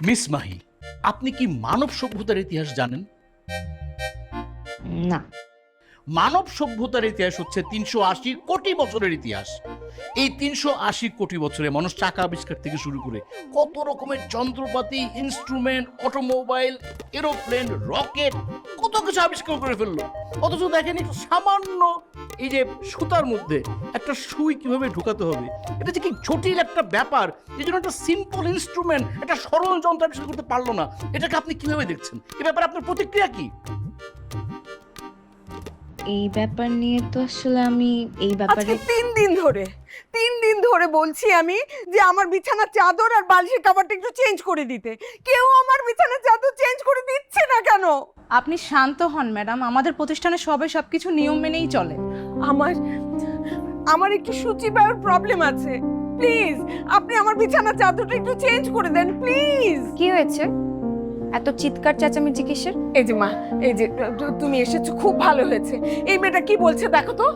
Miss Mahi, আপনি কি মানব সভ্যতার ইতিহাস জানেন? না। মানব সভ্যতার ইতিহাস হচ্ছে ৩৮০ কোটি বছরের ইতিহাস। এই ৩৮০ কোটি বছরে মানুষ চাকা আবিষ্কার থেকে শুরু করে কত রকমের যন্ত্রপাতি, ইনস্ট্রুমেন্ট, অটোমোবাইল, এরোপ্লেন, রকেট, কত কিছু আবিষ্কার করে ফেললো। অথচ দেখেন একটু সামান্য এই যে সুতার মধ্যে একটা সুই কিভাবে ঢুকাতে হবে, এটা যে কি জটিল একটা ব্যাপার। এই জন্য একটা সিম্পল ইনস্ট্রুমেন্ট, একটা সরল যন্ত্র আবিষ্কার করতে পারলো না। এটাকে আপনি কিভাবে দেখছেন? এ ব্যাপারে আপনার প্রতিক্রিয়া কি? এই ব্যাপার নিয়ে তো আসলে আমি এই ব্যাপারে আজকে 3 দিন ধরে বলছি আমি যে আমার বিছানার চাদর আর বালিশের কাভারটা একটু চেঞ্জ করে দিতে। কেউ আমার বিছানার চাদর চেঞ্জ করে দিচ্ছে না কেন? আপনি শান্ত হন ম্যাডাম, আমাদের প্রতিষ্ঠানে সবকিছু নিয়ম মেনেই চলে। আমার আমার একটু সূচিবায়ুর প্রবলেম আছে। প্লিজ আপনি আমার বিছানার চাদরটা একটু চেঞ্জ করে দেন প্লিজ। কি হয়েছে? এত চিৎকার চেঁচামেচি কিসের? এই যে মা, এই যে তুমি এসেছো, খুব ভালো হয়েছে। এই মেয়েটা কি বলছে দেখো তো।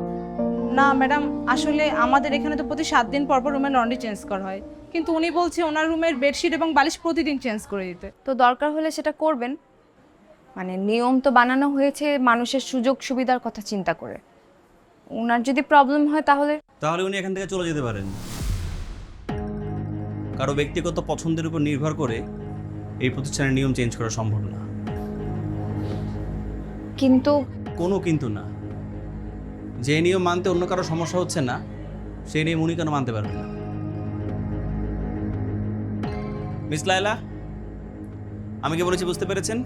না ম্যাডাম, আসলে আমাদের এখানে তো প্রতি 7 দিন পর পর রুমের লন্ড্রি চেঞ্জ করা হয়, কিন্তু উনি বলছে ওনার রুমের বেডশিট এবং বালিশ প্রতিদিন চেঞ্জ করে দিতে। তো দরকার হলে সেটা করবেন। মানে নিয়ম তো বানানো হয়েছে মানুষের সুযোগ সুবিধার কথা চিন্তা করে। ওনার যদি প্রবলেম হয় তাহলে উনি এখান থেকে চলে যেতে পারেন। কারো ব্যক্তিগত পছন্দের উপর নির্ভর করে এই প্রতিষ্ঠানের নিয়ম চেঞ্জ করা সম্ভব না। কিন্তু কোনো কিন্তু না। যে নিয়ম মানতে অন্য কারো সমস্যা হচ্ছে না, সেই নিয়ম উনি কেন মানতে পারবেন না? মিস লায়লা, আমি কি বলেছি বুঝতে পেরেছেন?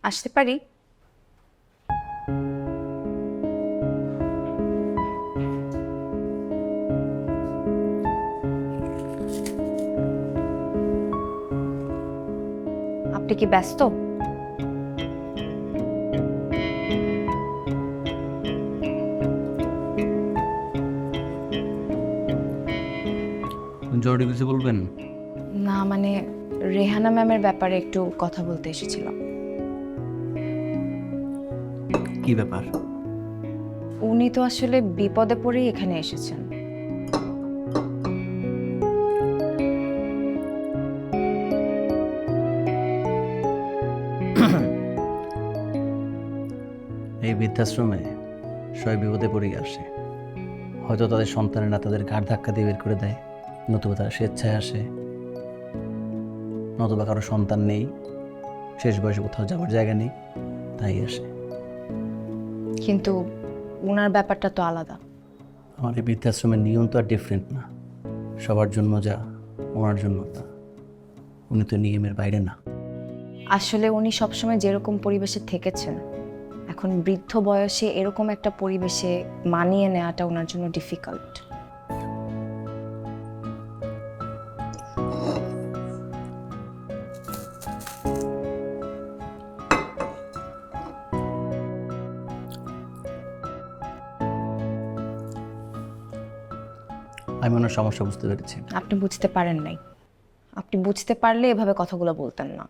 আসতে পারি? আপনি কি ব্যস্ত? জরুরি কিছু বলবেন? না, মানে রেহানা ম্যামের ব্যাপারে একটু কথা বলতে এসেছিলাম। কি ব্যাপার? উনি তো আসলে বিপদে পড়েই এখানে এসেছেন। এই বৃদ্ধাশ্রমে সবাই বিপদে পড়ে আসে। হয়তো তাদের সন্তানেরা তাদের ঘাড় ধাক্কা দিয়ে বের করে দেয়, নতুবা তারা স্বেচ্ছায় আসে, নতুবা কারো সন্তান নেই, শেষ বয়সে কোথাও যাওয়ার জায়গা নেই, তাই আসে। কিন্তু ওনার ব্যাপারটা তো আলাদা। আমার এই বৃদ্ধাশ্রমের নিয়ম তো আর ডিফারেন্ট না। সবার জন্য যা, ওনার জন্য তা। উনি তো নিয়মের বাইরে না। আসলে উনি সবসময় যেরকম পরিবেশে থেকেছেন, এখন বৃদ্ধ বয়সে এরকম একটা পরিবেশে মানিয়ে নেওয়াটা ওনার জন্য ডিফিকাল্ট। আমি ওনার সমস্যা বুঝতে পেরেছি। আপনি বুঝতে পারেন নাই। আপনি বুঝতে পারলে এভাবে কথাগুলো বলতেন না।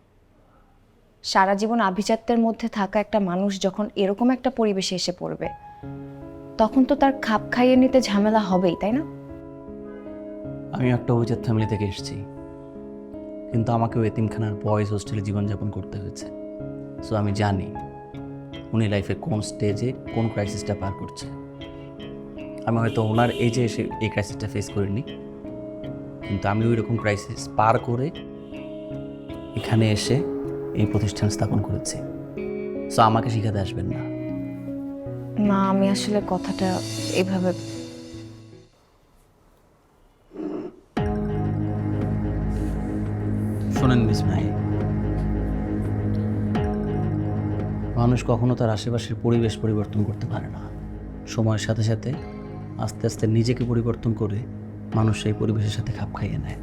সারা জীবন আভিজাত্যের মধ্যে থাকা একটা মানুষ যখন এরকম একটা পরিবেশে এসে পড়বে, তখন তো তার খাপ খাইয়ে নিতে ঝামেলা হবেই, তাই না? আমি একটা অভিজাত ফ্যামিলি থেকে এসেছি, কিন্তু আমাকেও এতিমখানার বয়েজ হোস্টেলে জীবনযাপন করতে হয়েছে। সো আমি জানি উনি লাইফে কোন স্টেজে কোন ক্রাইসিসটা পার করছে। আমি হয়তো ওনার এজে এসে এই ক্রাইসিসটা ফেস করিনি, কিন্তু আমি ওই রকম ক্রাইসিস পার করে এখানে এসে এই প্রতিষ্ঠান স্থাপন করেছি। সো আমাকে শিখাতে আসবেন না। না, আমি আসলে কথাটা এভাবে শোনেন মিস মাহি, মানুষ কখনো তার আশেপাশের পরিবেশ পরিবর্তন করতে পারে না। সময়ের সাথে সাথে আস্তে আস্তে নিজেকে পরিবর্তন করে মানুষ সেই পরিবেশের সাথে খাপ খাইয়ে নেয়।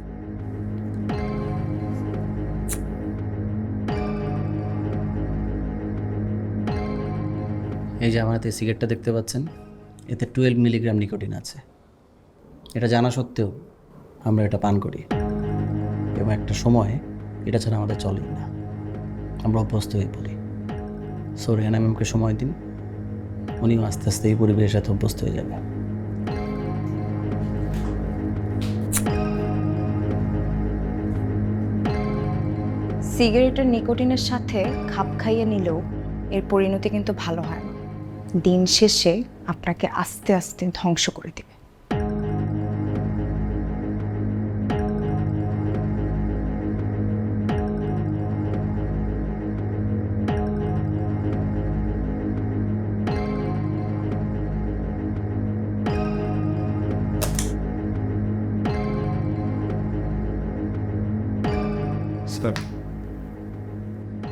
এই যে আমার হাতে সিগারেটটা দেখতে পাচ্ছেন, এতে 12 মিলিগ্রাম নিকোটিন আছে। এটা জানা সত্ত্বেও আমরা এটা পান করি এবং একটা সময়ে এটা ছাড়া আমাদের চলেই না, আমরা অভ্যস্ত হয়ে পড়ি। সো রেহানা ম্যামকে সময় দিন, উনিও আস্তে আস্তে এই পরিবেশের সাথে অভ্যস্ত হয়ে যাবে। সিগারেটের নিকোটিনের সাথে খাপ খাইয়ে নিলেও এর পরিণতি কিন্তু ভালো হয় না। দিন শেষে আপনাকে আস্তে আস্তে ধ্বংস করে দেবে।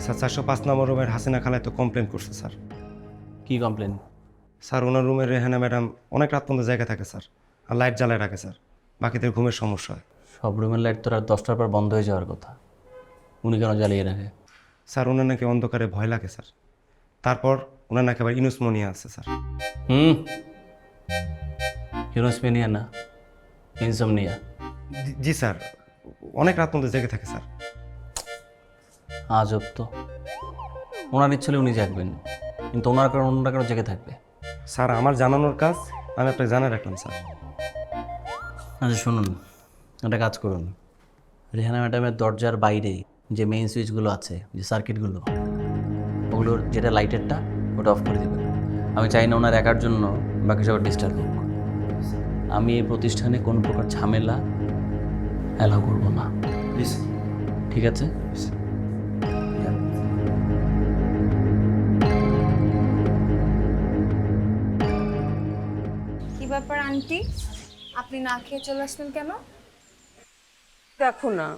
স্যার 405 নম্বর রুমের হাসিনা খালায় তো কমপ্লেন করছে স্যার। কি কমপ্লেন? স্যার ওনার রুমের রেহানা ম্যাডাম অনেক রাত পর্যন্ত জায়গা থাকে স্যার, আর লাইট জ্বালায় রাখে স্যার, বাকিদের ঘুমের সমস্যা হয়। সব রুমের লাইট তো রাত 10টার পর বন্ধ হয়ে যাওয়ার কথা, উনি কেন জ্বালিয়ে রাখে? স্যার ওনার নাকি অন্ধকারে ভয় লাগে স্যার। তারপর ওনার নাকি আবার ইনুসমনিয়া আছে স্যার। হিরোসপেনিয়া না, ইনসোমনিয়া। জি স্যার, অনেক রাত পর্যন্ত জেগে থাকে স্যার। আজব তো, ওনার ইচ্ছে হলে উনি জাগবেন, কিন্তু ওনার কারণ অন্যরা কেন জেগে থাকবে? স্যার আমার জানানোর কাজ আমি আপনাকে জানা রাখলাম স্যার। আচ্ছা শুনুন, একটা কাজ করুন, রেহানা ম্যাডামের দরজার বাইরে যে মেইন সুইচগুলো আছে, যে সার্কিটগুলো, ওগুলোর যেটা লাইটেরটা ওটা অফ করে দেবেন। আমি চাই না ওনার একার জন্য বাকি সবার ডিস্টার্ব হোক। আমি এই প্রতিষ্ঠানে কোনো প্রকার ঝামেলা অ্যালাউ করবো না, ঠিক আছে? কি ব্যাপার আন্টি, আপনি না খেয়ে চলে আসলেন কেন? দেখো না,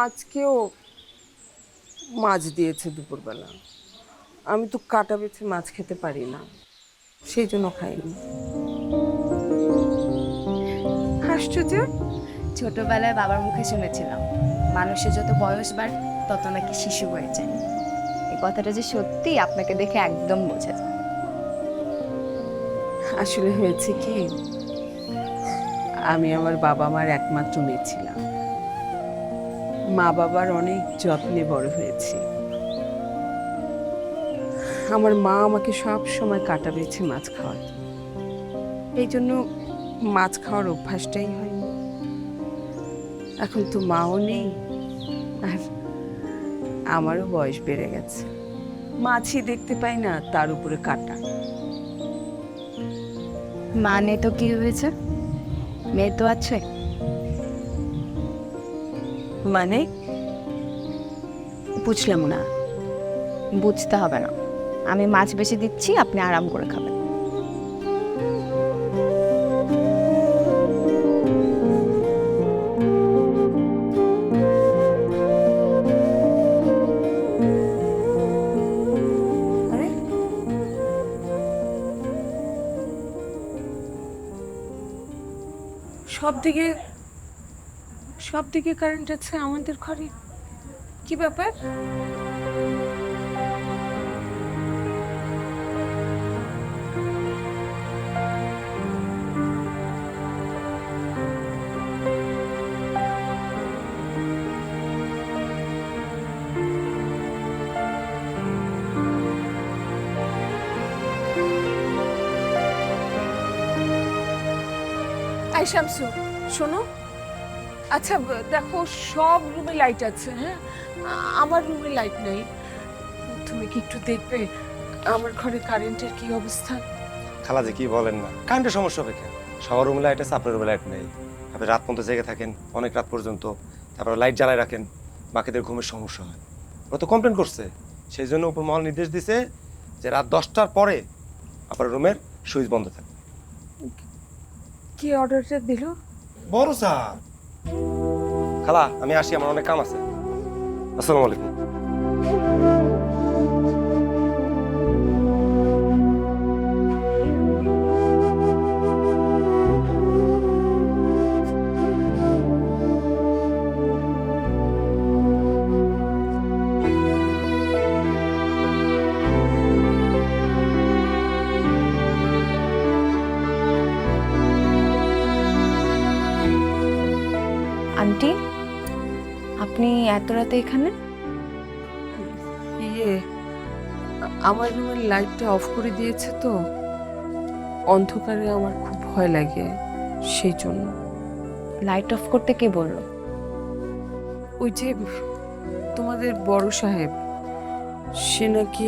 আজকেও মাছ দিয়েছে দুপুরবেলা। আমি তো কাটা বেছে মাছ খেতে পারি না, সেই জন্য খাইনি। হাসছো যে? ছোটবেলায় বাবার মুখে শুনেছিলাম, মানুষের যত বয়স বাড়ে তত নাকি শিশু হয়ে যায়। এই কথাটা যে সত্যি আপনাকে দেখে একদম বোঝা যায়। আসলে হয়েছে কি, আমি আমার বাবা মার একমাত্র মেয়ে ছিলাম। মা বাবার অনেক যত্নে বড় হয়েছি। আমার মা আমাকে সব সময় কাটা বেছে মাছ খাওয়াতো, এই জন্য মাছ খাওয়ার অভ্যাসটাই হয়নি। এখন তো মাও নেই, আর আমারও বয়স বেড়ে গেছে। মাছই দেখতে পাই না, তার উপরে কাটা। মানে তো কি হয়েছে, মেয়ে তো আছে। মানে বুঝলাম না। বুঝতে হবে না, আমি মাছ বেশি দিচ্ছি, আপনি আরাম করে খাবেন। আরে সব দিকে কারেন্ট আছে আমাদের ঘরে, কি ব্যাপার? আই শামসু, শোনো, আচ্ছা দেখো, সব রুমে লাইট আছে, হ্যাঁ, আমার রুমে লাইট নাই। তুমি কি একটু দেখবে আমার ঘরে কারেন্টের কি অবস্থা? খালা যে কি বলেন না, কারেন্টের সমস্যা হবে কেন? সবার রুমে লাইট আছে, আপনার রুমে লাইট নেই। আপনি রাত পর্যন্ত জেগে থাকেন, অনেক রাত পর্যন্ত, তারপরে লাইট জ্বালায় রাখেন, বাকিদের ঘুমের সমস্যা হয়। ওরা তো কমপ্লেন করছে, সেই জন্য উপর মহল নির্দেশ দিছে যে রাত 10টার পরে আপনার রুমের সুইচ বন্ধ থাকবে। কি অর্ডারটা দিল? বড় স্যার। খালা আমি আসি, আমার অনেক কাম আছে। আসসালামু আলাইকুম। এত রাতে এখানে? ইয়ে, আমার রুমের লাইটটা অফ করে দিয়েছে তো, অন্ধকারে আমার খুব ভয় লাগে, সেই জন্য। লাইট অফ করতে কে বললো? ওই যে তোমাদের বড় সাহেব, সে নাকি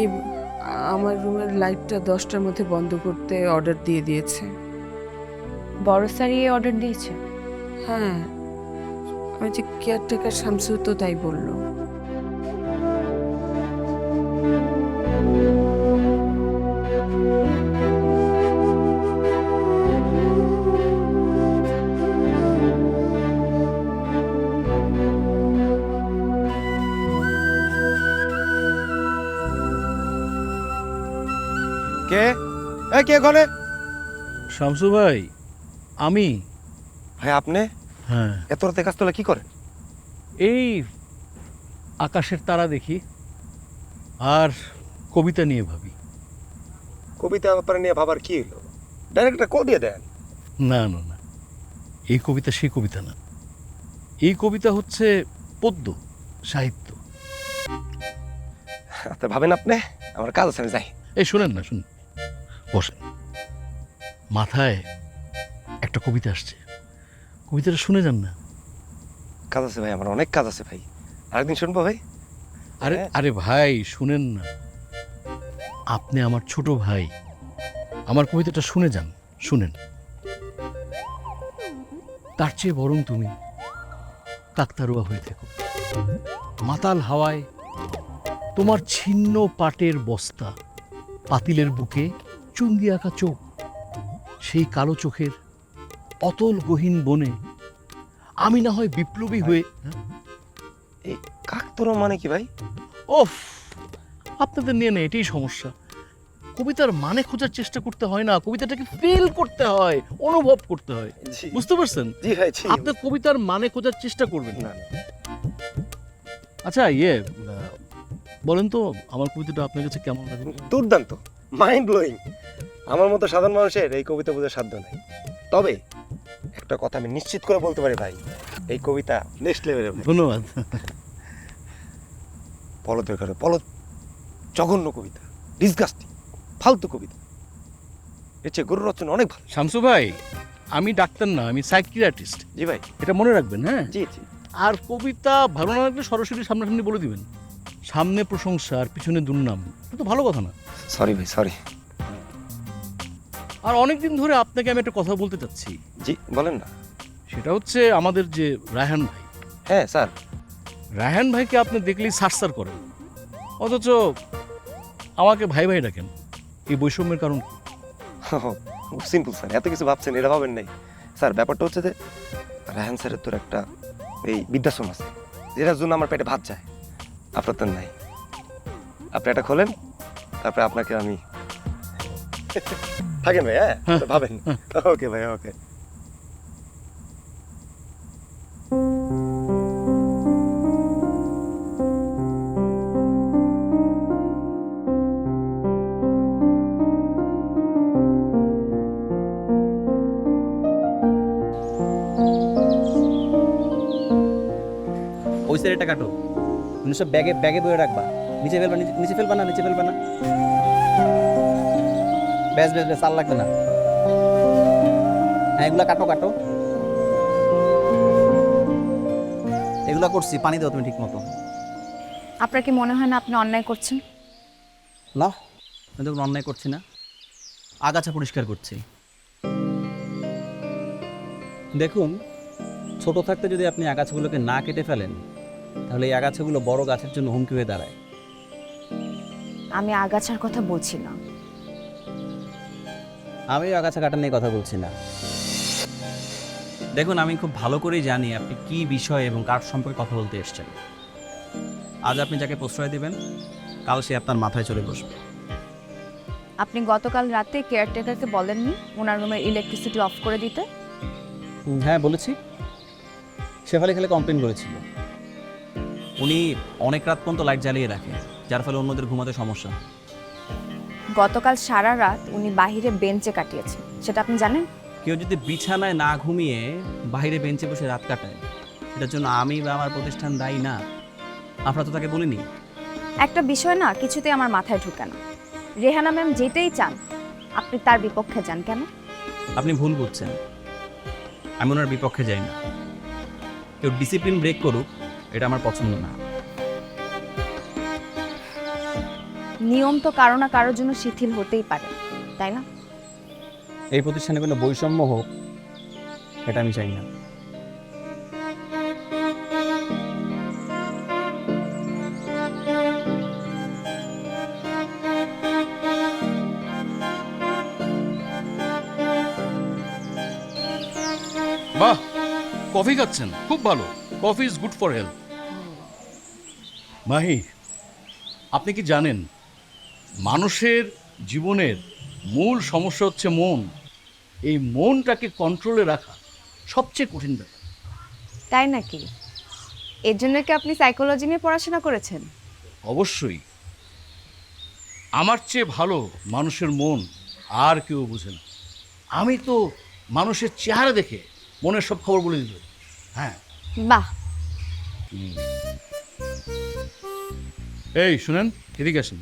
আমার রুমের লাইটটা 10টার মধ্যে বন্ধ করতে অর্ডার দিয়ে দিয়েছে। বড় স্যার এই অর্ডার দিয়েছে? হ্যাঁ, ওই যে কেয়ারটেকার শামসু তো তাই বললো। কে কে ঘরে? শামসু ভাই, আমি। ভাই আপনি হ্যাঁ, এত রাতে কাজতলা কি করেন? এই আকাশের তারা দেখি আর কবিতা নিয়ে ভাবি। কবিতা ব্যাপারে নিয়ে ভাবার কি হলো? ডাইরেক্ট একটা কল দিয়ে দেন। না না না, এই কবিতা সেই কবিতা না। এই কবিতা হচ্ছে পদ্য, সাহিত্য। আচ্ছা ভাবেন আপনি, আমার কাজ আছে, আমি যাই। এই শোনেন না, শুনুন, বসেন। মাথায় একটা কবিতা আসছে, কবিতাটা শুনে যান না। কাজ আছে ভাই, আমার অনেক কাজ আছে ভাই, আরেকদিন শুনবো ভাই। আরে আরে ভাই শুনেন না, আপনি আমার ছোট ভাই, আমার কবিতাটা শুনে যান, শুনেন। তার চেয়ে বরং তুমি কাকতারুয়া হয়ে থেকো। মাতাল হাওয়ায় তোমার ছিন্ন পাটের বস্তা, পাতিলের বুকে চুন দিয়ে আঁকা চোখ, সেই কালো চোখের অতল গহীন বনে আমি না হয় বিপ্লবী হয়ে। এই কাকতরুয়া মানে কি ভাই? ওফ, আপনাদের নিয়ে না এটাই সমস্যা। কবিতার মানে খোঁজার চেষ্টা করতে হয় না, কবিতাটাকে ফিল করতে হয়, অনুভব করতে হয়। জি বুঝতে পারছেন? জি ভাই, জি। আপনার কবিতার মানে খোঁজার চেষ্টা করবেন না। না না, আচ্ছা বলেন তো, আমার কবিতাটা আপনার কাছে কেমন লাগে? দুর্দান্ত, মাইন্ড ব্লোয়িং। আমার মতো সাধারণ মানুষের এই কবিতা বোঝার সাধ্য নাই। তবে একটা কথা আমি নিশ্চিত করে বলতে পারি ভাই, এই কবিতা নেক্সট লেভেলের। ধন্যবাদ। পলদের ঘরে পলদ জঘন্য কবিতা, ডিসগাস্টিং, ফালতু কবিতা। এর চেয়ে গরুর রচনা অনেক ভালো। শামসু ভাই, আমি ডাক্তার না, আমি সাইকিয়াট্রিস্ট, জি ভাই, এটা মনে রাখবেন। হ্যাঁ, জি জি। আর কবিতা ভালো না লাগলে সরাসরি সামনাসামনি বলে দিবেন। সামনে প্রশংসা আর পিছনে দুর্নাম, এটা তো ভালো কথা না। সরি ভাই, সরি। আর অনেকদিন ধরে আপনাকে আমি একটা কথা বলতে চাচ্ছি, জি বলেন না। সেটা হচ্ছে আমাদের যে রায়হান ভাই, হ্যাঁ স্যার। রায়হান ভাইকে আপনি দেখলেই সারসার করেন, অথচ আমাকে ভাই ভাই ডাকেন। এই বৈষম্যের কারণ কি? খুব সিম্পল স্যার, এত কিছু ভাবছেন এটা ভাবেন নাই স্যার। ব্যাপারটা হচ্ছে যে রায়হান স্যারের তোর একটা এই বৃদ্ধাশ্রম আছে, যেটার জন্য আমার পেটে ভাত যায়, আপনার তো নাই। আপনি এটা খোলেন, তারপরে আপনাকে আমি থাকেন ভাই। হ্যাঁ ভাবেন। ওকে ভাই, ওকে। ওই সাইডটা কাটো, সব ব্যাগে ব্যাগে বয়ে রাখবা। নিচে ফেলবা, নিচে ফেলবা না, নিচে ফেলবা না। ব্যাস ব্যাস ব্যাস, আর লাগবে না। হ্যাঁ, এগুলা কাটো কাটো। এগুলা করছি, পানি দাও তুমি ঠিক মতো। আপনার কি মনে হয় না আপনি অন্যায় করছেন? না, আমি তো কোনো অন্যায় করছি না, আগাছা পরিষ্কার করছি। দেখুন, ছোট থাকতে যদি আপনি আগাছাগুলোকে না কেটে ফেলেন, তাহলে এই আগাছাগুলো বড় গাছের জন্য হুমকি হয়ে দাঁড়ায়। আমি আগাছার কথা বলছি না। আমিও আগাছা কাটা নিয়ে কথা বলছি না। দেখুন, আমি খুব ভালো করেই জানি আপনি কি বিষয় এবং কার সম্পর্কে কথা বলতে এসেছেন। আজ আপনি যাকে প্রশ্রয় দিবেন, কাল সে আপনার মাথায় চলে বসবে। আপনি গতকাল রাতে কেয়ারটেকারকে বলেননি ওনার রুমের ইলেকট্রিসিটি অফ করে দিতে? হ্যাঁ বলেছি, শেফালি খেলে কমপ্লেন করেছিল। উনি অনেক রাত পর্যন্ত লাইট জ্বালিয়ে রাখে, যার ফলে অন্যদের ঘুমাতে সমস্যা। গতকাল সারা রাত উনি বাইরে বেঞ্চে কাটিয়েছেন, সেটা আপনি জানেন? কেউ যদি বিছানায় না ঘুমিয়ে বাইরে বেঞ্চে বসে রাত কাটায়, এটার জন্য আমি বা আমার প্রতিষ্ঠান দায়ী না। আপনারা তো তাকে বলিনি। একটা বিষয় না কিছুতেই আমার মাথায় ঢুকে না। রেহানা ম্যাম যেটাই চান আপনি তার বিপক্ষে যান কেন? আপনি ভুল বুঝছেন, আমি ওনার বিপক্ষে যাই না। কেউ ডিসিপ্লিন ব্রেক করুক এটা আমার পছন্দ না। নিয়ম তো কারো না কারোর জন্য শিথিল হতেই পারে, তাই না? এই প্রতিষ্ঠানে কোনো বৈষম্য হোক এটা আমি চাই না। বাহ, কফি খাচ্ছেন, খুব ভালো। Coffee is good for health. Mahi, আপনি কি জানেন মানুষের জীবনের মূল সমস্যা হচ্ছে মন। এই মনটাকে কন্ট্রোলে রাখা সবচেয়ে কঠিন ব্যাপার। তাই নাকি? এর জন্য কি আপনি সাইকোলজি নিয়ে পড়াশোনা করেছেন? অবশ্যই। আমার চেয়ে ভালো মানুষের মন আর কেউ বুঝে না। আমি তো মানুষের চেহারা দেখে মনের সব খবর বলে দিত। হ্যাঁ। বাহ, এই শুনেন, এদিকে আসেন।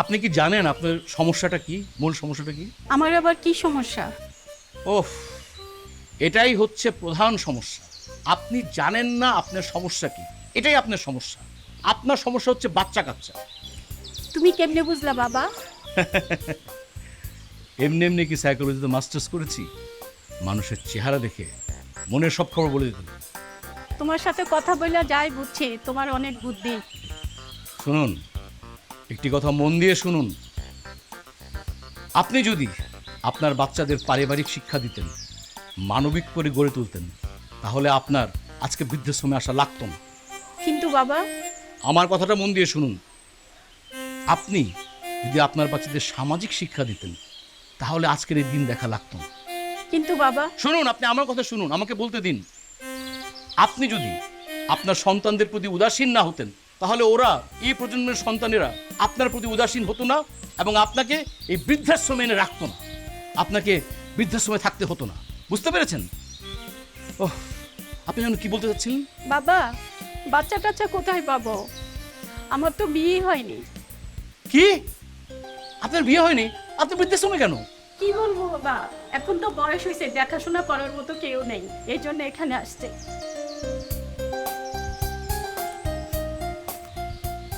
আপনি কি জানেন আপনার সমস্যাটা কি, মূল সমস্যাটা কি? আমার আবার কি সমস্যা? ওফ, এটাই হচ্ছে প্রধান সমস্যা। আপনি জানেন না আপনার সমস্যা কি, এটাই আপনার সমস্যা। আপনার সমস্যা হচ্ছে বাচ্চা কাচ্চা। তুমি কেমনে বুঝলা বাবা? এমনি এমনি কি সাইকোলজিতে মাস্টার্স করেছি? মানুষের চেহারা দেখে মনের সব খবর বলে দিত। তোমার সাথে কথা বলে যাই বুঝছি, তোমার অনেক বুদ্ধি। শুনুন, একটি কথা মন দিয়ে শুনুন। আপনি যদি আপনার বাচ্চাদের পারিবারিক শিক্ষা দিতেন, মানবিক করে গড়ে তুলতেন, তাহলে আপনার আজকে বৃদ্ধাশ্রমে আসা লাগতো না। কিন্তু বাবা, আমার কথাটা মন দিয়ে শুনুন। আপনি যদি আপনার বাচ্চাদের সামাজিক শিক্ষা দিতেন, তাহলে আজকের এই দিন দেখা লাগতো না। কিন্তু বাবা, শুনুন, আপনি আমার কথা শুনুন, আমাকে বলতে দিন। আপনি যদি আপনার সন্তানদের প্রতি উদাসীন না হতেন, তাহলে ওরা, এই প্রজন্মের সন্তানেরা আপনার প্রতি উদাসীন হতো না এবং আপনাকে এই বৃদ্ধাশ্রমে এনে রাখতো না। আপনাকে বৃদ্ধাশ্রমে থাকতে হতো না। বুঝতে পেরেছেন? ওহ, আপনি যেন কি বলতে চাচ্ছিলেন? বাবা বাচ্চা টাচ্চা কোথায় পাবো? আমার তো বিয়ে হয়নি। কি? আপনার বিয়ে হয়নি? আপনি বৃদ্ধাশ্রমে কেন? কি বলবো বাবা, এখন তো বয়স হয়েছে, দেখাশোনা করার মতো কেউ নেই, এই জন্য এখানে আসছে।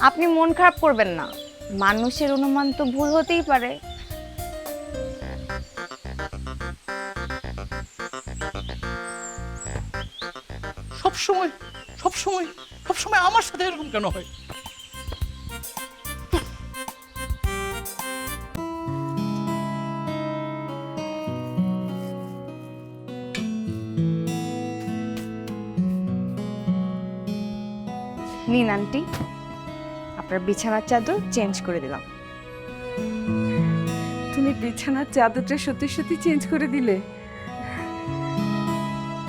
আপনি মন খারাপ করবেন না। মানুষের অনুমান তো ভুল হতেই পারে। সবসময় সবসময় সবসময় আমার সাথে এরকম কেন হয়? নিন আন্টি, আপনার বিছানার চাদর চেঞ্জ করে দিলাম। তুমি বিছানার চাদরটা সত্যি সত্যি চেঞ্জ করে দিলে?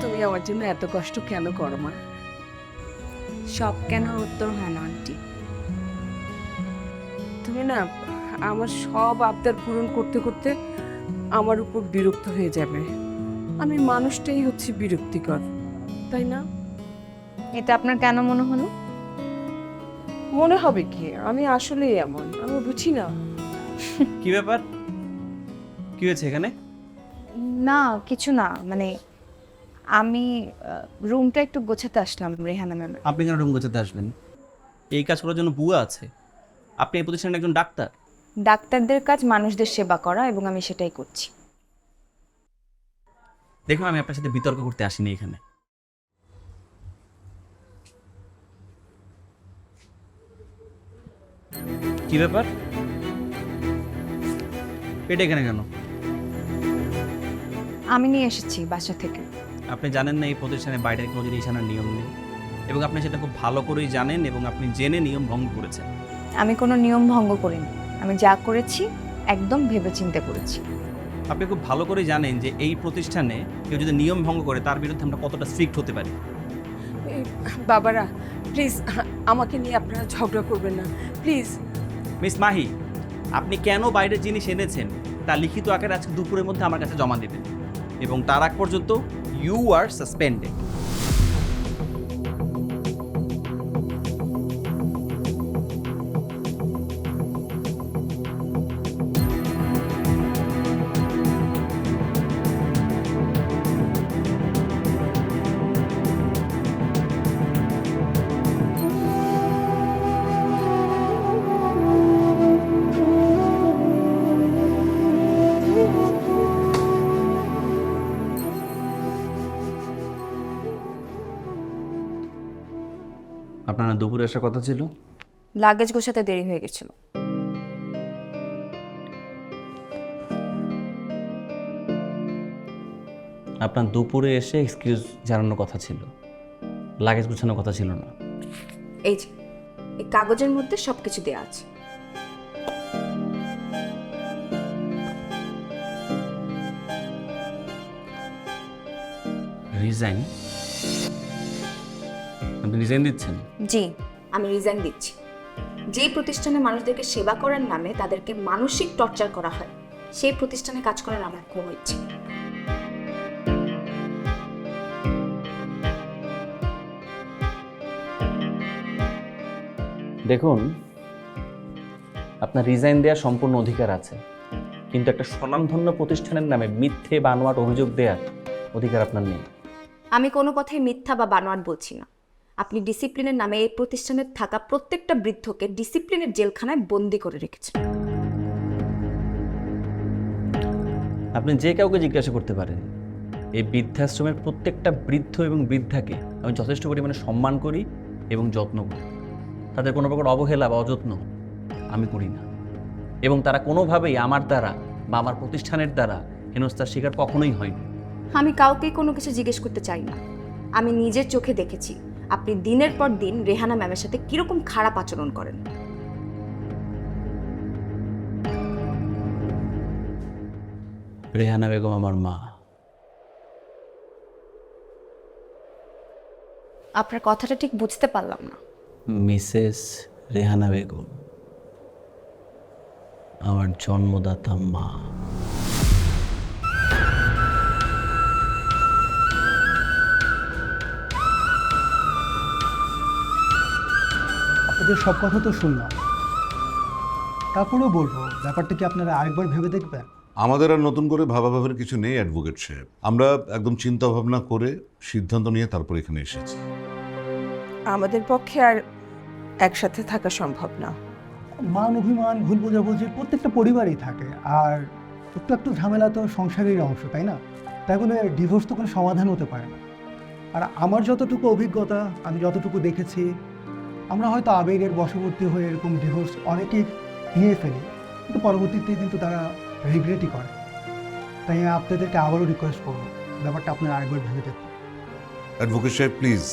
তুমি আমার জন্য এত কষ্ট কেন করো মা? সব কেন উত্তর হয় না আন্টি। তুমি না আমার সব আবদার পূরণ করতে করতে আমার উপর বিরক্ত হয়ে যাবে। আমি মানুষটাই হচ্ছে বিরক্তিকর, তাই না? এটা আপনার কেন মনে হলো? মনে হবে কি, আমি আসলেই এমন, আমি বুঝি না। কি ব্যাপার, কি হয়েছে এখানে? না কিছু না, মানে আমি রুমটা একটু গোছাতে আসলাম রেহানা ম্যামের। আপনি কেন রুম গোছাতে আসবেন? এই কাজ করার জন্য বুয়া আছে। আপনি এই প্রতিষ্ঠানের একজন ডাক্তার। ডাক্তারদের কাজ মানুষদের সেবা করা, এবং আমি সেটাই করছি। দেখুন, আমি আপনার সাথে বিতর্ক করতে আসিনি এখানে। কি ব্যাপার, পেটে এখানে কেন? আমি নিয়ে এসেছি বাসা থেকে। আপনি জানেন না এই প্রতিষ্ঠানে বাইরের কোনো জিনিস আনার নিয়ম নেই, এবং আপনি সেটা খুব ভালো করেই জানেন, এবং আপনি জেনে নিয়ম ভঙ্গ করেছেন। আমি কোনো নিয়ম ভঙ্গ করিনি। আমি যা করেছি একদম ভেবেচিন্তে করেছি। আপনি খুব ভালো করে জানেন যে এই প্রতিষ্ঠানে কেউ যদি নিয়ম ভঙ্গ করে তার বিরুদ্ধে আমরা কতটা স্ট্রিক্ট হতে পারি। এই বাবারা, প্লিজ আমাকে নিয়ে আপনারা ঝগড়া করবেন না, প্লিজ। মিস মাহি, আপনি কেন বাইরের জিনিস এনেছেন তা লিখিত আকারে আজকে দুপুরের মধ্যে আমার কাছে জমা দেবেন, এবং তার আগ পর্যন্ত ইউ আর সাসপেন্ডেড। না দুপুরে আসার কথা ছিল? লাগেজ গোছাতে দেরি হয়ে গেছিল। আপনার দুপুরে এসে এক্সকিউজ জানানোর কথা ছিল, লাগেজ গুছানোর কথা ছিল না। এই যে এই কাগজের মধ্যে সবকিছু দেওয়া আছে। রিজাইন? আপনি রিজাইন দিচ্ছেন? জি, আমি রিজাইন দিচ্ছি। যেই প্রতিষ্ঠানে মানুষদেরকে সেবা করার নামে তাদেরকে মানসিক টর্চার করা হয়, সেই প্রতিষ্ঠানে কাজ করার আমার কোনো ইচ্ছে নেই। দেখুন, আপনার রিজাইন দেওয়ার সম্পূর্ণ অধিকার আছে, কিন্তু একটা স্বনামধন্য প্রতিষ্ঠানের নামে মিথ্যে বানোয়াট অভিযোগ দেওয়ার অধিকার আপনার নেই। আমি কোনো কথাই মিথ্যা বা বানোয়াট বলছি না। আপনি ডিসিপ্লিনের নামে এই প্রতিষ্ঠানে থাকা প্রত্যেকটা বৃদ্ধকে ডিসিপ্লিনের জেলখানায় বন্দি করে রেখেছেন। আপনি যে কাউকে জিজ্ঞাসা করতে পারেন, এই বৃদ্ধাশ্রমের প্রত্যেকটা বৃদ্ধ এবং বৃদ্ধাকে আমি যথেষ্ট পরিমাণে সম্মান করি এবং যত্ন করি। তাদের কোনো প্রকার অবহেলা বা অযত্ন আমি করি না, এবং তারা কোনোভাবেই আমার দ্বারা বা আমার প্রতিষ্ঠানের দ্বারা হেনস্থার শিকার কখনোই হয়নি। আমি কাউকেই কোনো কিছু জিজ্ঞেস করতে চাই না। আমি নিজের চোখে দেখেছি আপনি দিনের পর দিন রেহানা ম্যামের সাথে কিরকম খারাপ আচরণ করেন। রেহানা বেগম আমার মা। আপনার কথাটা ঠিক বুঝতে পারলাম না। মিসেস রেহানা বেগম আমার জন্মদাতা মা। আপনাদের সব কথা তো শুনলাম, তারপরেও বলবো ব্যাপারটা কি আপনারা আরেকবার ভেবে দেখবেন? আমাদের আর নতুন করে ভাবাভাবের কিছু নেই অ্যাডভোকেট সাহেব। আমরা একদম চিন্তা ভাবনা করে সিদ্ধান্ত নিয়ে তারপর এখানে এসেছি। আমাদের পক্ষে আর একসাথে থাকা সম্ভব না। মান অভিমান ভুল বোঝাবুঝি প্রত্যেকটা পরিবারই থাকে, আর একটু একটু ঝামেলা তো সংসারের অংশ, তাই না? তাই বলে ডিভোর্স তো কোনো সমাধান হতে পারে না। আর আমার যতটুকু অভিজ্ঞতা, আমি যতটুকু দেখেছি, আমরা হয়তো আবেগের বশবর্তী হয়ে এরকম ডিভোর্স অনেকেই নিয়ে ফেলি, কিন্তু পরবর্তীতে কিন্তু তারা রিগ্রেটই করে। তাই আপনাদেরকে আবারও রিকোয়েস্ট করবো ব্যাপারটা আপনারা আরেকবার ভেবে দেখুন। অ্যাডভোকেট সাহেব প্লিজ,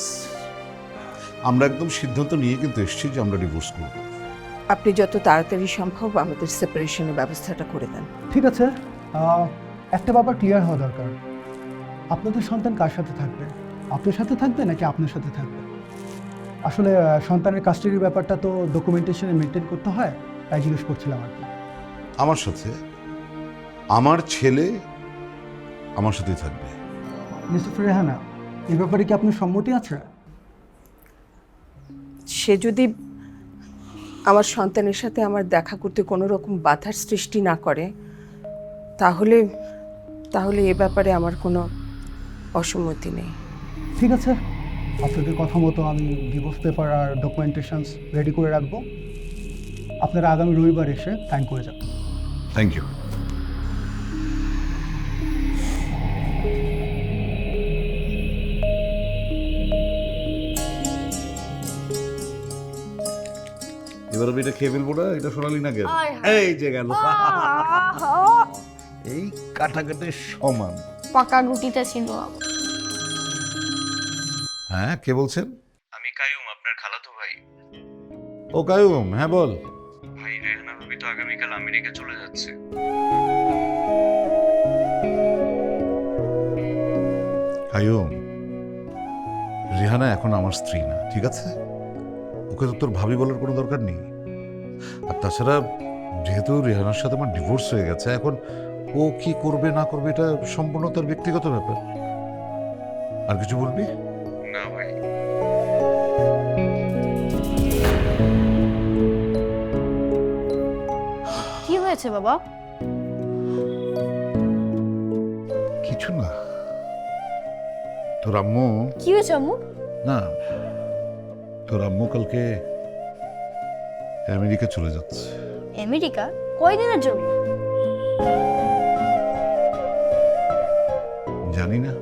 আমরা একদম সিদ্ধান্ত নিয়ে কিন্তু এসেছি যে আমরা ডিভোর্স করব। আপনি যত তাড়াতাড়ি সম্ভব আমাদের সেপারেশনের ব্যবস্থাটা করে দেন। ঠিক আছে, একটা ব্যাপার ক্লিয়ার হওয়া দরকার। আপনাদের সন্তান কার সাথে থাকবে? আপনার সাথে থাকবে নাকি আপনার সাথে থাকবে? আসলে সন্তানের কাস্টাডির ব্যাপারটা তো ডকুমেন্টেশনে মেনটেন করতে হয়, তাই জিজ্ঞেস করছিলাম আর কি। আমার সাথে, আমার ছেলে আমার সাথেই থাকবে। মিসেস রেহানা, এই ব্যাপারে কি আপনার সম্মতি আছে? সে যদি আমার সন্তানের সাথে আমার দেখা করতে কোনো রকম বাধার সৃষ্টি না করে, তাহলে তাহলে এ ব্যাপারে আমার কোনো অসম্মতি নেই। ঠিক আছে, আপনাদের কথা মতো আমি ডিভোর্স পেপার আর ডকুমেন্টেশনস রেডি করে রাখবো। আপনারা আগামী রবিবার এসে সাইন করে যাবেন। Thank you. এবার আমি এটা খেয়ে ফেলবো না, এটা সোনালি না গেল। এই যে গেল, এই কাটাকাটির সমান। পাকা রুটিটা ছিল। হ্যাঁ, কে বলছেন? আমি কায়ুম, আপনার খালাতো ভাই। ও কায়ুম, হ্যাঁ বল। ভাই, রেহানা ভাবি তো আগামীকাল আমেরিকা চলে যাচ্ছে। কায়ুম, রেহানা এখন আমার স্ত্রী না, ঠিক আছে? ওকে তো তোর ভাবি বলার কোনো দরকার নেই। আর তাছাড়া যেহেতু রেহানার সাথে আমার ডিভোর্স হয়ে গেছে, এখন ও কি করবে না করবে এটা সম্পূর্ণ তার ব্যক্তিগত ব্যাপার। আর কিছু বলবি? না ভাই। কি হয়েছে বাবা? কিছু না। তোর আম্মু, কি হয়েছে আম্মু? না, তোর আম্মু কালকে আমেরিকা চলে যাচ্ছে। আমেরিকা? কয়দিনের জন্য? জানি না।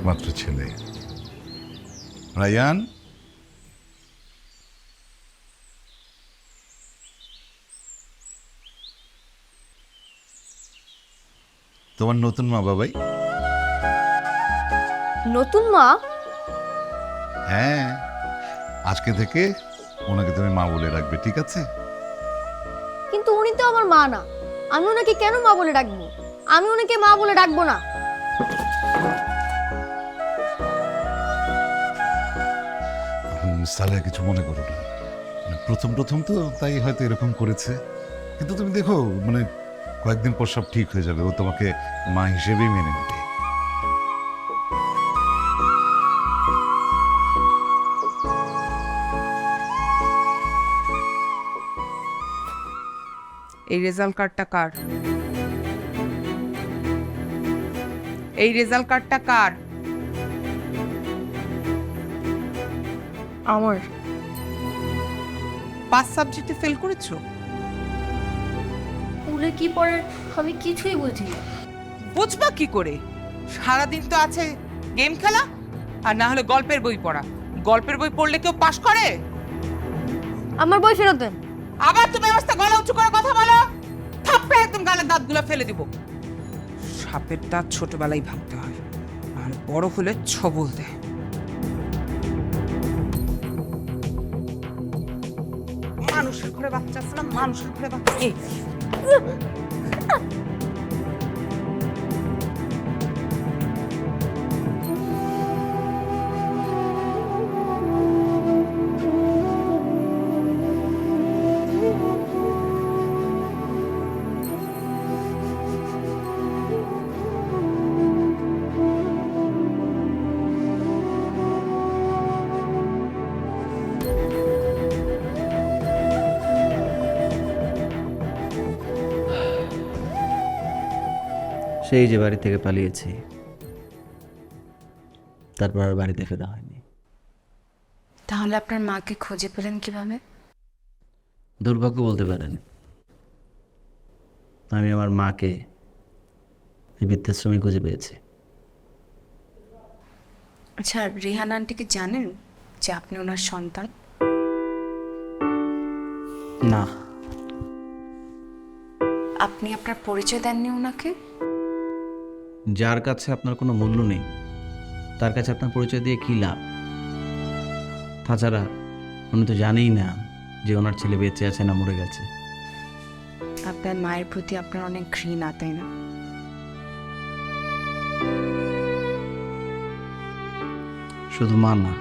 একমাত্র ছেলে। রায়ান, তোমার নতুন মা বাবাই। নতুন মা? হ্যাঁ, আজকে থেকে ওনাকে তুমি মা বলে রাখবে, ঠিক আছে? কিন্তু উনি তো আমার মা না, আমি ওনাকে কেন মা বলে ডাকবো? আমি ওনাকে মা বলে ডাকবো না। সালে কিছু মনে করো না, মানে প্রথম প্রথম তো তাই হয়তো এরকম করেছে, কিন্তু তুমি দেখো মানে কয়েকদিন পর সব ঠিক হয়ে যাবে, ও তোমাকে মা হিসেবেই মেনে নেবে। এই রেজাল্ট কার্ডটা কার? এই রেজাল্ট কার্ডটা কার? আমার। 5 সাবজেক্টে ফেল করেছো? স্কুলে কি পড়ে আমি কিছুই বুঝি না। বুঝবা কি করে? সারাদিন তো আছে গেম খেলা আর না হলে গল্পের বই পড়া। গল্পের বই পড়লে কেউ পাশ করে? আমার বই ফেরত দেন। আবার তুমি অবস্থা গলা উঁচু করে কথা বলো, থাপ্পড়ে একদম গালের দাঁতগুলো ফেলে দিব। সাপের দাঁত ছোটবেলায় ভাঙতে হয়, আর বড় হলে ছবল দেয়। মানুষের ঘরে বাচ্চা আছে না, মানুষের ঘরে বাচ্চা। এই সেই যে বাড়ি থেকে পালিয়েছি, তারপর আর বাড়িতে ফেরা হয়নি। তাহলে আপনার মাকে খুঁজে পেলেন কিভাবে? দুর্ভাগ্য বলতে পারেন, আমি আমার মাকে এই বৃদ্ধাশ্রমে খুঁজে পেয়েছি। আচ্ছা, রিহান আন্টি কি জানেন যে আপনি ওনার সন্তান? না। আপনি আপনার পরিচয় দেননি ওনাকে? যার কাছে আপনার কোনো মূল্য নেই তার কাছে আপনার পরিচয় দিয়ে কী লাভ? তাছাড়া উনি তো জানেই না যে ওনার ছেলে বেঁচে আছে না মরে গেছে। আপনার মায়ের প্রতি আপনার অনেক ঘৃণা, তাই না? শুধু মা না,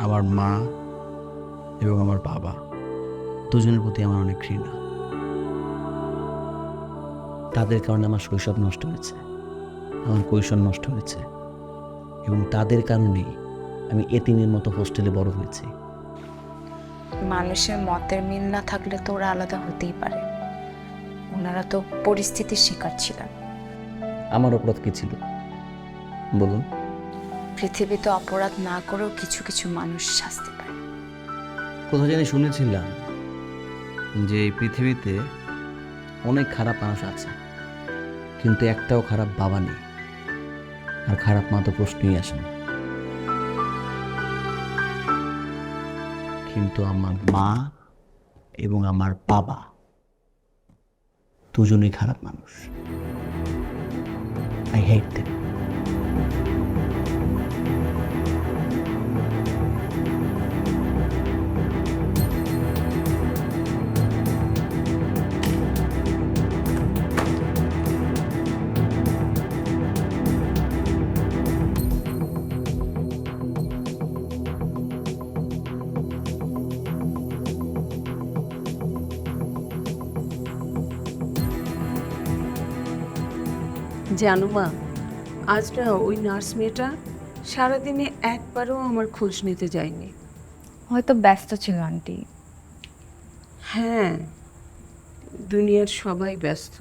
আমার মা এবং আমার বাবা দুজনের প্রতি আমার অনেক ঘৃণা। তাদের কারণে আমার শৈশব নষ্ট হয়েছে, আমার কৈশোর নষ্ট হয়েছে, এবং তাদের কারণেই আমি এতিমের মতো হোস্টেলে বড় হয়েছি। মানুষের মতের মিল না থাকলে তো ওরা আলাদা হতেই পারে। ওনারা তো পরিস্থিতির শিকার ছিলেন। আমার অপরাধ কি ছিল বলুন? পৃথিবীতে অপরাধ না করেও কিছু কিছু মানুষ শাস্তি পায়। কোথাও জানি শুনেছিলাম যে এই পৃথিবীতে অনেক খারাপ মানুষ আছে, কিন্তু একটাও খারাপ বাবা নেই, আর খারাপ মা তো প্রশ্নই আসে না। কিন্তু আমার মা এবং আমার বাবা দুজনেই খারাপ মানুষ। I hate them. জানো মা, আজ না ওই নার্স মেয়েটা সারাদিনে একবারও আমার খোঁজ নিতে যায়নি। হয়তো ব্যস্ত ছিল আন্টি। হ্যাঁ, দুনিয়ার সবাই ব্যস্ত,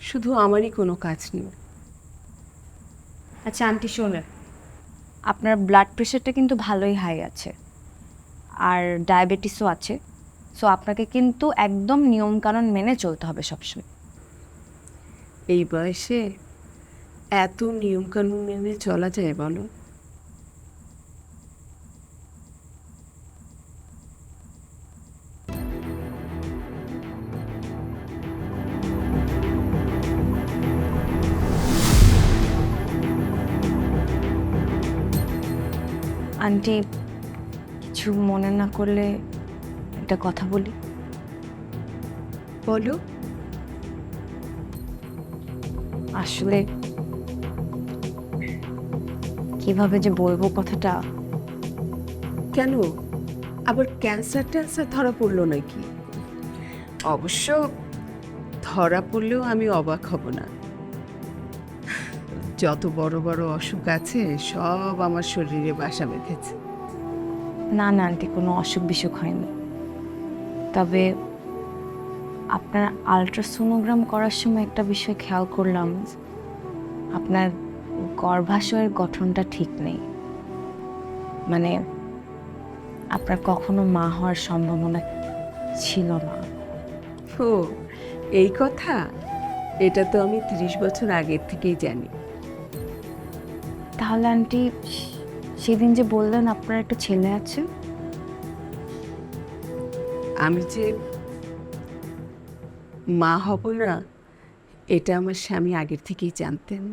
শুধু আমারই কোনো কাজ নেই। আচ্ছা আন্টি শোনেন, আপনার ব্লাড প্রেশারটা কিন্তু ভালোই হাই আছে, আর ডায়াবেটিসও আছে। সো আপনাকে কিন্তু একদম নিয়মকানুন মেনে চলতে হবে সবসময়। এই বয়সে এত নিয়মকানুন মেনে চলা যায় বলো? আন্টি, কিছু মনে না করলে একটা কথা বলি। বলো। আসলে কিভাবে যে বলবো কথাটা। কেন, আবার ক্যান্সার ট্যান্সার ধরা পড়লো নাকি? অবশ্য ধরা পড়লেও আমি অবাক হব না। যত বড় বড় অসুখ আছে সব আমার শরীরে বাসা বেঁধেছে। না না আন্টি, কোনো অসুখ বিসুখ হয়নি। তবে আপনার আলট্রাসোনোগ্রাম করার সময় একটা বিষয় খেয়াল করলাম, আপনার গর্ভাশয়ের গঠনটা ঠিক নেই। মানে আপনার কখনো মা হওয়ার সম্ভাবনা ছিল না। ও, এই কথা? এটা তো আমি 30 বছর আগের থেকেই জানি। তাহলে আন্টি, সেদিন যে বললেন আপনার একটা ছেলে আছে, আমি যে মা হব না এটা আমার স্বামী আগের থেকেই জানতেন।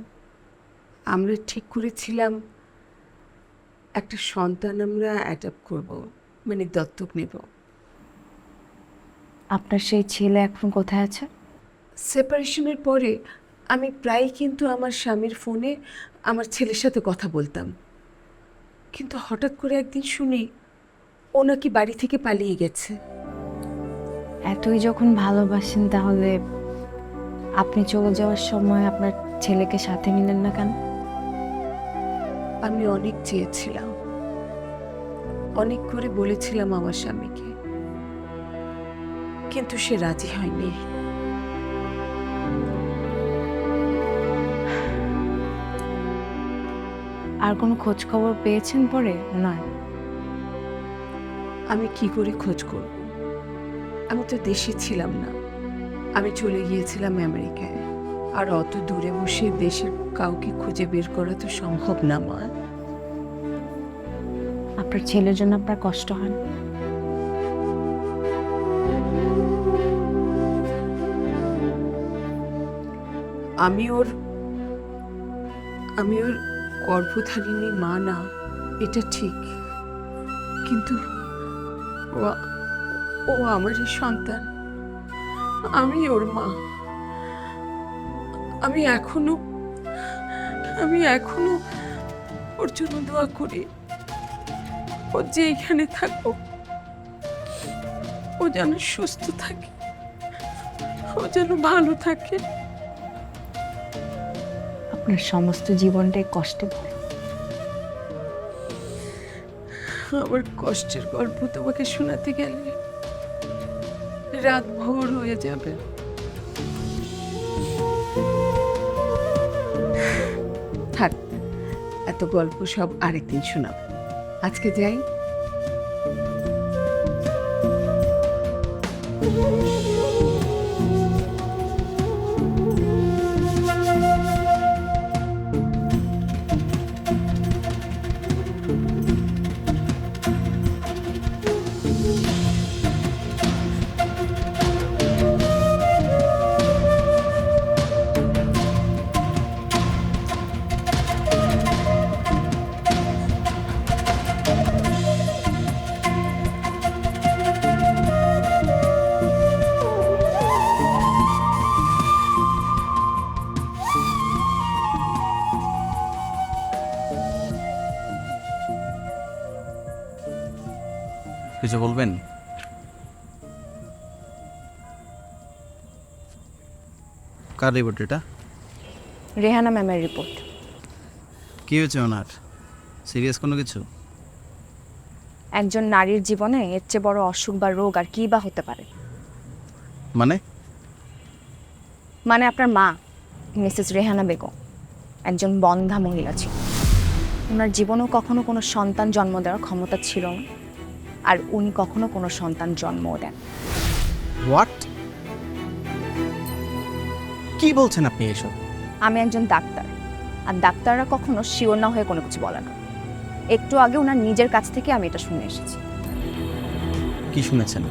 আমরা ঠিক করেছিলাম একটা সন্তান আমরা অ্যাডপ্ট করব, মানে দত্তক নেব। আপনার সেই ছেলে এখন কোথায় আছে? সেপারেশনের পরে আমি প্রায়ই কিন্তু আমার স্বামীর ফোনে আমার ছেলের সাথে কথা বলতাম, কিন্তু হঠাৎ করে একদিন শুনি ও নাকি বাড়ি থেকে পালিয়ে গেছে। এতই যখন ভালোবাসেন, তাহলে আপনি চলে যাওয়ার সময় আপনার ছেলেকে সাথে নিলেন না কেন? আমি অনেক চেয়েছিলাম, অনেক করে বলেছিলাম আমার স্বামীকে, কিন্তু সে রাজি হয়নি। আর কোনো খোঁজ খবর পেয়েছেন পরে? না। আমি কি করে খোঁজ করব? আমি তো দেশে ছিলাম না, আমি চলে গিয়েছিলাম আমেরিকায়। আর অত দূরে বসে দেশের কাউকে খুঁজে বের করা তো সম্ভব না মা। আপনার ছেলের জন্য আপনার কষ্ট হয় না? আমি ওর গর্ভধারিণী মা না, এটা ঠিক, কিন্তু ও আমারই সন্তান, আমি ওর মা। আমি এখনো ওর জন্য দোয়া করি। ও যে এখানে থাকো, ও যেন সুস্থ থাকে, ও যেন ভালো থাকে। আপনার সমস্ত জীবনটাই কষ্টে ভরা। আমার কষ্টের গল্প তোমাকে শোনাতে গেলে রাত ভোর হয়ে যাবে। থাক, এত গল্প সব আরেকদিন শোনাবো, আজকে যাই। কিছু বলবেন? কার রিপোর্ট এটা? রেহানা ম্যামের রিপোর্ট। কি হয়েছে ওনার? সিরিয়াস কোনো কিছু? একজন নারীর জীবনে এর চেয়ে বড় অসুখ বা রোগ আর কি বা হতে পারে? মানে আপনার মা মিসেস রেহানা বেগম একজন বন্ধ্যা মহিলা ছিল। ওনার জীবনেও কখনো কোনো সন্তান জন্ম দেওয়ার ক্ষমতা ছিল না, আর উনি কখনো কোনো সন্তান জন্মও দেন। হোয়াট? কি বলছেন আপনি এসব? আমি একজন ডাক্তার, আর ডাক্তাররা কখনো শিওর না হয়ে কোনো কিছু বলে না। একটু আগে ওনার নিজের কাছ থেকে আমি এটা শুনে এসেছি। কি শুনেছেন?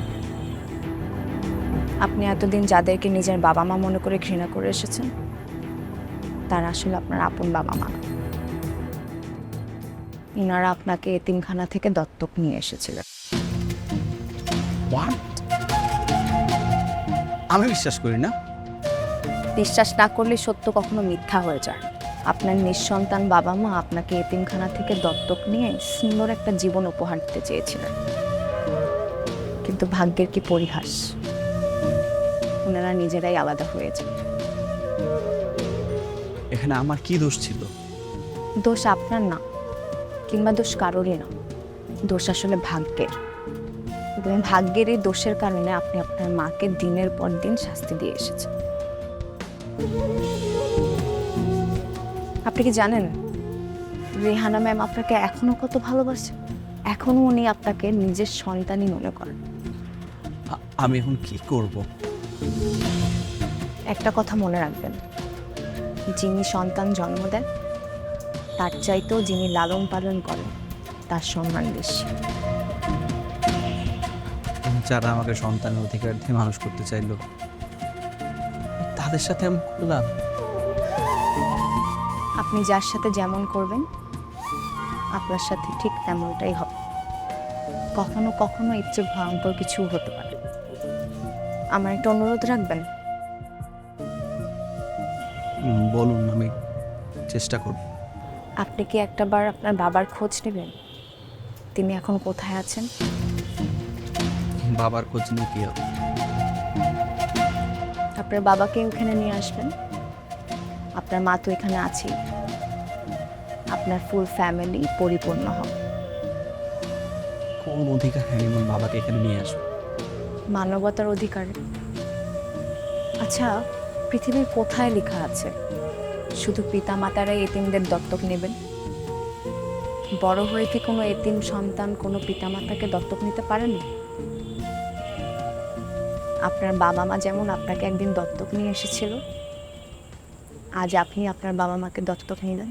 আপনি এতদিন যাদেরকে নিজের বাবা মা মনে করে ঘৃণা করে এসেছেন, তারা আসলে আপনার আপন বাবা মা না। ওনারা আপনাকে এতিমখানা থেকে দত্তক নিয়ে এসেছিলেন। আমি বিশ্বাস করি না। বিশ্বাস না করলে সত্য কখনো মিথ্যা হয়ে যায়। আপনার নিঃসন্তান বাবা মা আপনাকে এতিমখানা থেকে দত্তক নিয়ে সুন্দর একটা জীবন উপহার দিতে চেয়েছিলেন, কিন্তু ভাগ্যের কি পরিহাস, ওনারা নিজেরাই আলাদা হয়ে যায়। এখানে আমার কি দোষ ছিল? দোষ আপনার না, কিংবা দোষ কারোরই না, দোষ আসলে ভাগ্যের। এবং ভাগ্যের এই দোষের কারণে আপনি আপনার মাকে দিনের পর দিন শাস্তি দিয়ে এসেছেন। আপনি কি জানেন রেহানা ম্যাম আপনাকে এখনো কত ভালোবাসে? এখনো উনি আপনাকে নিজের সন্তানই মনে করেন। আমি এখন কি করব? একটা কথা মনে রাখবেন, যিনি সন্তান জন্ম দেন তার চাইতেও যিনি লালন পালন করেন তার সম্মান বেশি। যারা আমাকে সন্তানের অধিকার দিয়ে মানুষ করতে চাইলো, তাদের সাথে আমি করলাম। আপনি যার সাথে যেমন করবেন আপনার সাথে ঠিক তেমনটাই হবে। কখনো কখনো এর চেয়ে ভয়ঙ্কর কিছু হতে পারে। আমার একটা অনুরোধ রাখবেন? বলুন, আমি চেষ্টা করব। আপনি কি একটাবার আপনার বাবার খোঁজ নেবেন? তিনি এখন কোথায় আছেন? বাবার খোঁজ নিয়ে কি হবে? আপনার বাবাকে এখানে নিয়ে আসবেন। আপনার মা তো এখানে আছেই, আপনার ফুল ফ্যামিলি পরিপূর্ণ হবে। কোন অধিকার এমন বাবাকে এখানে নিয়ে আসবো? মানবতার অধিকার। আচ্ছা, পৃথিবীর কোথায় লেখা আছে শুধু পিতামাতারাই এতিমদের দত্তক নেবেন? বড় হয়ে কি কোনো এতিম সন্তান কোনো পিতামাতাকে দত্তক নিতে পারেন না? আপনার বাবা মা যেমন আপনাকে একদিন দত্তক নিয়ে এসেছিল, আজ আপনি আপনার বাবা মাকে দত্তক নিলেন।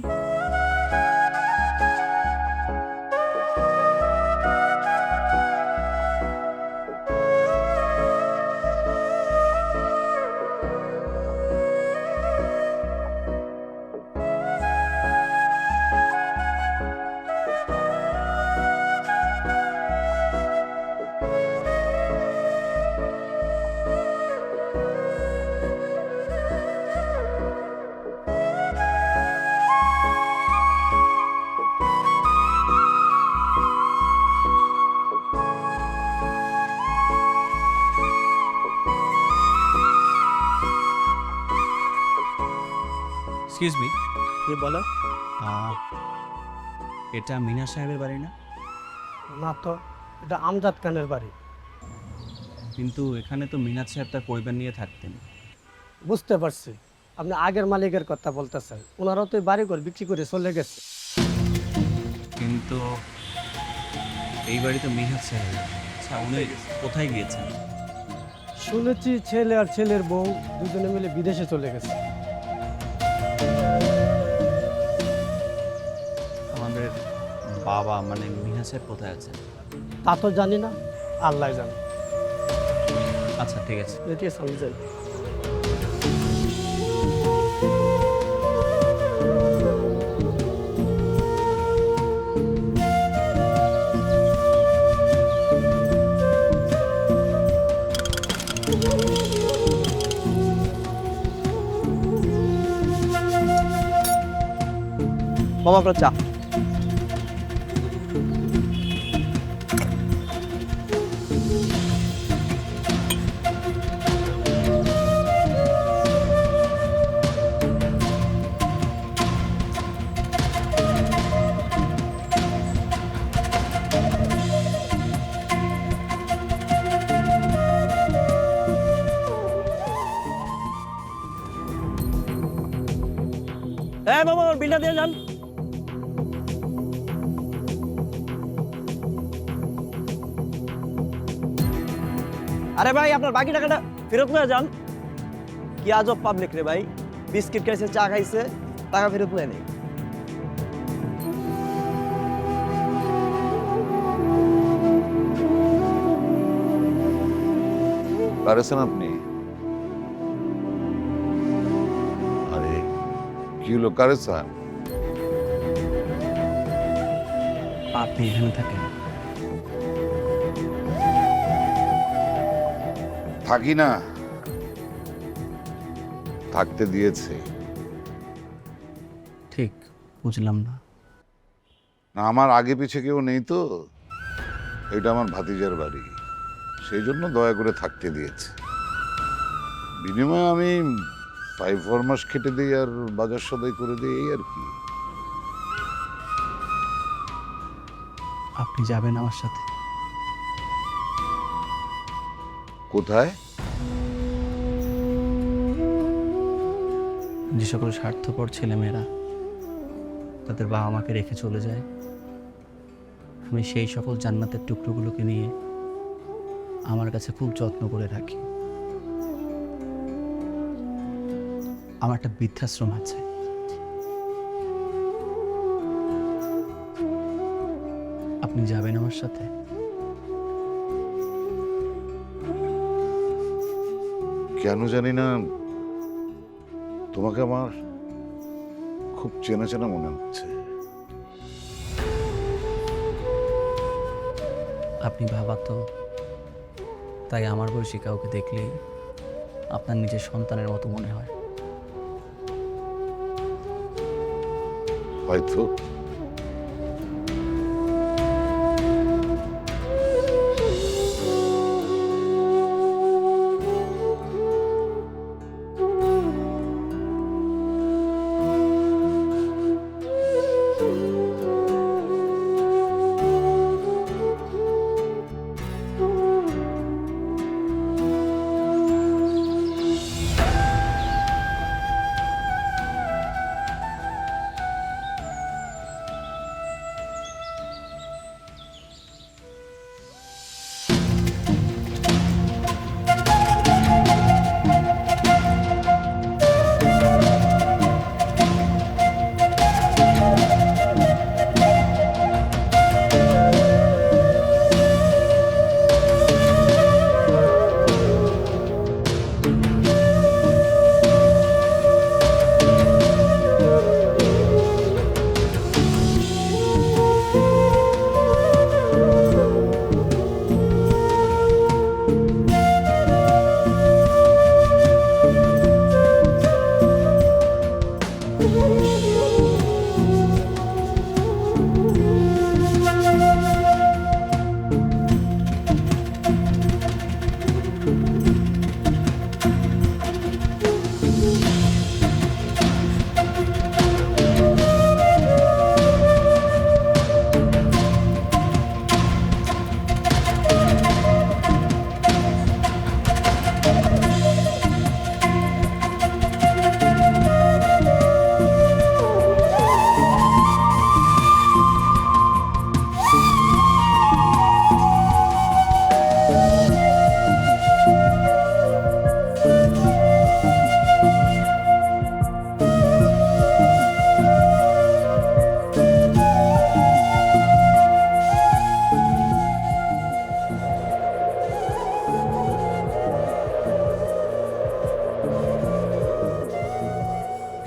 এক্সকিউজ মি, বলো। এটা মিনা সাহেবের বাড়ি না? না তো, এটা আমজাদ খানের বাড়ি। কিন্তু এখানে তো মিনাজ সাহেব তার পরিবার নিয়ে থাকতেন। বুঝতে পারছি, আপনি আগের মালিকের কথা বলতেছেন। ওনারাও তো বাড়ি ঘর বিক্রি করে চলে গেছে। কিন্তু এই বাড়ি তো মিনাজ সাহেব। আচ্ছা, উনি কোথায় গিয়েছেন? শুনেছি ছেলে আর ছেলের বউ দুজনে মিলে বিদেশে চলে গেছে। আমাদের বাবা মানে মিনাজ সাহেব কোথায় আছেন? তা তো জানি না, আল্লাহ জানে। আচ্ছা, ঠিক আছে। ঠিক আছে, আমি যাই। মামা আপনার চা। হ্যাঁ মামা, আমার বিলটা দিয়ে যান। আরে ভাই, আপনার বাকি টাকাটা ফেরত নিয়ে যান। কি আজব পাবলিক রে ভাই, বিস্কিট খাইছে, চা খাইছে, টাকা ফেরত নেয় নেই। কারেছেন আপনি? আরে কি হলো, কারেছেন? আপনি এখানে থাকেন? থাকি না, থাকতে দিয়েছে। ঠিক বুঝলাম না। না, আমার আগে পিছে কেউ নেই তো, এটা আমার ভাতিজার বাড়ি, সেই জন্য দয়া করে থাকতে দিয়েছে। বিনিময়ে আমি 5-4 মাস খেটে দিই আর বাজার সদাই করে দিই, এই আর কি। আপনি যাবেন আমার সাথে? কোথায়? যে সকল স্বার্থপর ছেলেমেয়েরা তাদের বাবা মাকে রেখে চলে যায়, আমি সেই সকল জান্নাতের টুকরোগুলোকে নিয়ে আমার কাছে খুব যত্ন করে রাখি। আমার একটা বৃদ্ধাশ্রম আছে, আপনি যাবেন আমার সাথে? কেন জানি না, তোমাকে আমার খুব চেনা চেনা মনে হচ্ছে। আপনি ভাবা তো, তাই আমার বয়সী কাউকে দেখলেই আপনার নিজের সন্তানের মতো মনে হয়। হয়তো।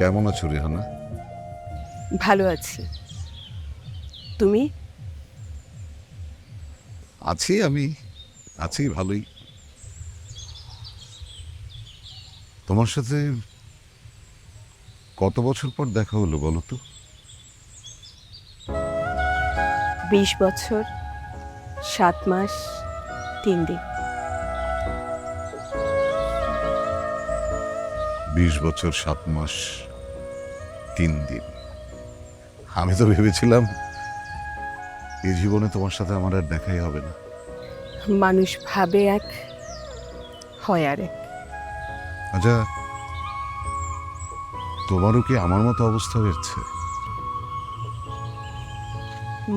কেমন আছো রেহানা? ভালো আছি, তুমি? আমি আছি ভালোই। তোমার সাথে কত বছর পর দেখা হলো বলো তো? 20 বছর 7 মাস 3 দিন। 20 বছর 7 মাস 3 দিন। আমি তো ভেবেছিলাম এই জীবনে তোমার সাথে আমার আর দেখাই হবে না। মানুষ ভাবে এক, হয় আর এক। আচ্ছা, তোমারও কি আমার মতো অবস্থা হয়েছে?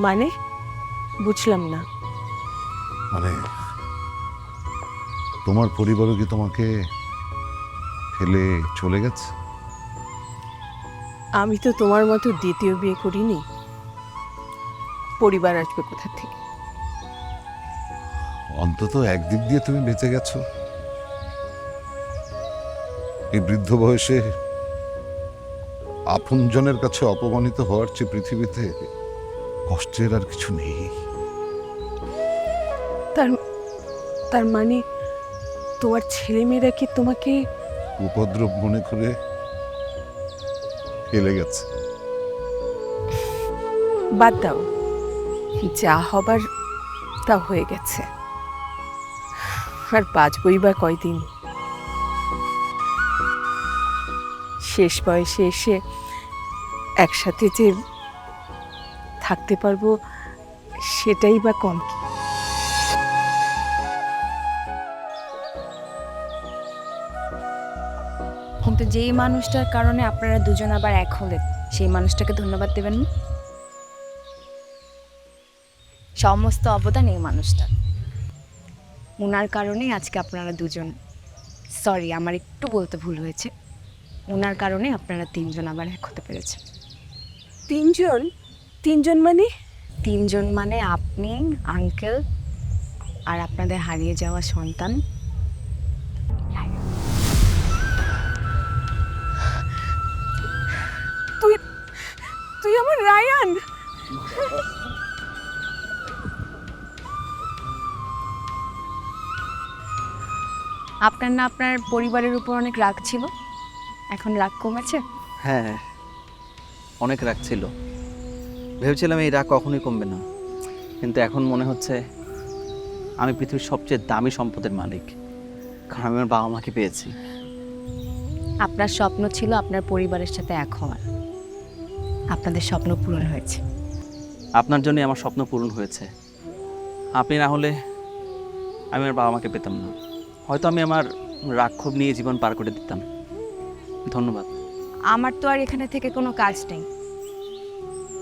মানে বুঝলাম না। মানে তোমার পরিবারও কি তোমাকে ফেলে চলে গেছে? আমি তো তোমার মতো দ্বিতীয় বিয়ে করিনি, পরিবার আসবে কোথা থেকে? অন্তত একদিক দিয়ে তুমি বেঁচে গেছো। এই বৃদ্ধ বয়সে আপনজনের কাছে অপমানিত হওয়ার চেয়ে পৃথিবীতে কষ্টের আর কিছু নেই। তার মানে তোমার ছেলেমেয়েরা কি তোমাকে উপদ্রব মনে করে ফেলে গেছে। বাদ দাও, যা হবার তা হয়ে গেছে, আর বাঁচবই বা কয়দিন। শেষ বয়সে এসে একসাথে যে থাকতে পারবো সেটাই বা কম কি। কিন্তু যেই মানুষটার কারণে আপনারা দুজন আবার এক হলেন, সেই মানুষটাকে ধন্যবাদ দেবেন না? সমস্ত অবদান এই মানুষটা, ওনার কারণেই আজকে আপনারা দুজন, সরি আমার একটু বলতে ভুল হয়েছে, ওনার কারণে আপনারা তিনজন আবার এক হতে পেরেছেন। তিনজন মানে? তিনজন মানে আপনি, আঙ্কেল, আর আপনাদের হারিয়ে যাওয়া সন্তান। তুই আমার রায়ান। আপনার না আপনার পরিবারের উপর অনেক রাগ ছিল, এখন রাগ কমেছে? হ্যাঁ, অনেক রাগ ছিল। ভেবেছিলাম এই রাগ কখনোই কমবে না, কিন্তু এখন মনে হচ্ছে আমি পৃথিবীর সবচেয়ে দামি সম্পদের মালিক, কারণ আমি আমার বাবা মাকে পেয়েছি। আপনার স্বপ্ন ছিল আপনার পরিবারের সাথে এক হওয়ার, আপনাদের স্বপ্ন পূরণ হয়েছে। আপনার জন্যই আমার স্বপ্ন পূরণ হয়েছে। আপনি না হলে আমি আমার বাবা মাকে পেতাম না, হয়তো আমি আমার রাগ ক্ষোভ নিয়ে জীবন পার করে দিতাম। ধন্যবাদ। আমার তো আর এখানে থেকে কোনো কাজ নেই,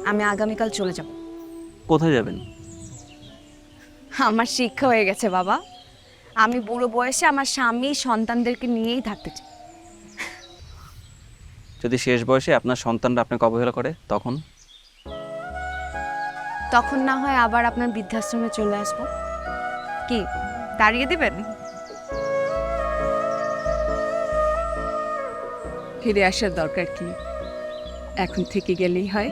আমি আগামীকাল চলে যাব। কোথায় যাবেন? আমার শিক্ষা হয়ে গেছে বাবা, আমি বুড়ো বয়সে আমার স্বামী সন্তানদেরকে নিয়েই থাকতে চাই। যদি শেষ বয়সে আপনার সন্তানরা আপনাকে অবহেলা করে তখন? তখন না হয় আবার আপনার বৃদ্ধাশ্রমে চলে আসবো। কি তাড়িয়ে দেবেন? ফিরে আসার দরকার কি, এখন থেকে গেলেই হয়।